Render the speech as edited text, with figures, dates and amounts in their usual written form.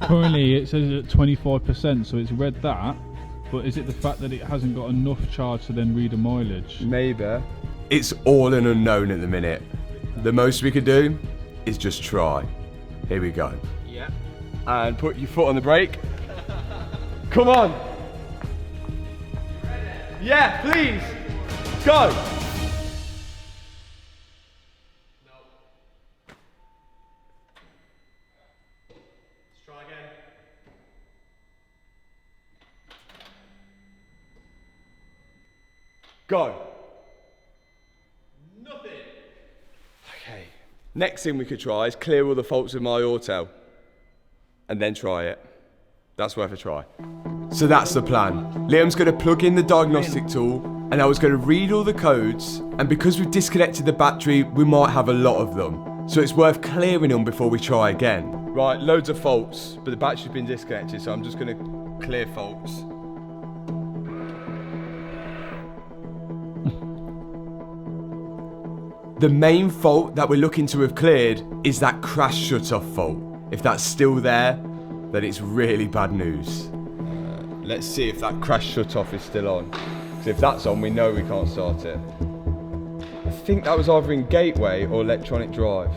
Currently it says it's at 25%, so it's read that. But is it the fact that it hasn't got enough charge to then read a mileage? Maybe. It's all an unknown at the minute. The most we could do is just try. Here we go. Yeah. And put your foot on the brake. Come on. Yeah, please. Go. Let's try again. Go. Nothing. Okay. Next thing we could try is clear all the faults with my auto. And then try it. That's worth a try. So that's the plan. Liam's going to plug in the diagnostic tool, and I was going to read all the codes, and because we've disconnected the battery, we might have a lot of them. So it's worth clearing them before we try again. Right, loads of faults, but the battery's been disconnected, so I'm just going to clear faults. The main fault that we're looking to have cleared is that crash shut-off fault. If that's still there, then it's really bad news. Let's see if that crash shut-off is still on. Because if that's on, we know we can't start it. I think that was either in gateway or electronic drive.